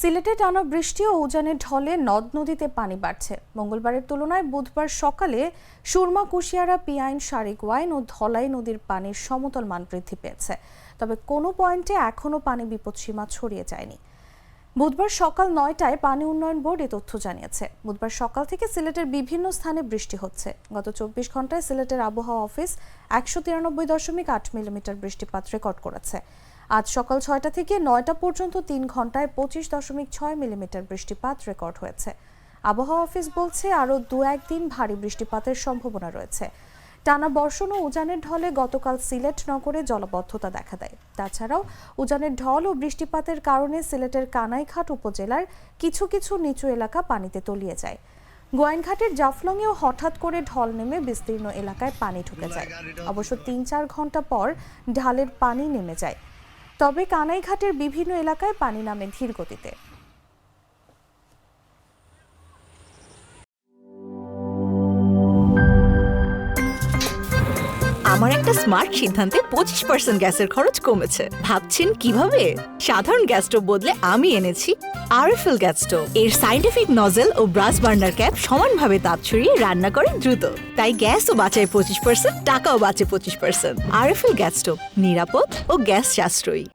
সিলেটে টানা বৃষ্টি ও উজানের ঢলে নদ নদীতে পানি বাড়ছে। মঙ্গলবারের তুলনায় বুধবার সকালে সুরমা, কুশিয়ারা, পিয়াইন, শারিকওয়াইন ও ধলাই নদীর পানির সমতল মান বৃদ্ধি পেয়েছে। তবে কোনো পয়েন্টে এখনও পানি বিপদসীমা ছড়িয়ে যায়নি। বুধবার সকাল ৯টায় পানি উন্নয়ন বোর্ড এ তথ্য জানিয়েছে। বুধবার সকাল থেকে সিলেটের বিভিন্ন স্থানে বৃষ্টি হচ্ছে। গত ২৪ ঘন্টায় সিলেটের আবহাওয়া অফিস ১৯৩.৮ মিলিমিটার বৃষ্টিপাত রেকর্ড করেছে। আজ সকাল ৬টা থেকে ৯টা পর্যন্ত ৩ ঘন্টায় ২৫.৬ মিলিমিটার বৃষ্টিপাত রেকর্ড হয়েছে। আবহাওয়া অফিস বলছে আরও ২-১ দিন ভারী বৃষ্টিপাতের সম্ভাবনা রয়েছে। টানা বর্ষণ ও উজানের ঢলে গতকাল সিলেট নগরে জলাবদ্ধতা দেখা দেয়। তাছাড়াও উজানের ঢল ও বৃষ্টিপাতের কারণে সিলেটের কানাইঘাট উপজেলার কিছু কিছু নিচু এলাকা পানিতে তলিয়ে যায়। গোয়াইনঘাটের জাফলংয়েও হঠাৎ করে ঢল নেমে বিস্তীর্ণ এলাকায় পানি ঢুকে যায়। অবশ্য ৩-৪ ঘন্টা পর ঢালের পানি নেমে যায়। তবে কানাইঘাটের বিভিন্ন এলাকায় পানি নামে ধীর গতিতে। আমার একটা স্মার্ট সিদ্ধান্তে 25% গ্যাসের খরচ কমেছে। ভাবছেন কিভাবে? সাধারণ গ্যাস স্টোভ বদলে আমি এনেছি আরএফএল গ্যাস স্টোভ। এর সাইন্টিফিক নজল ও ব্রাস বার্নার ক্যাপ সমানভাবে তাপ ছড়িয়ে রান্না করে দ্রুত। তাই গ্যাসও বাঁচায় 25%, টাকাও বাঁচে 25%। আরএফএল গ্যাস স্টোভ নিরাপদ ও গ্যাস সাশ্রয়ী।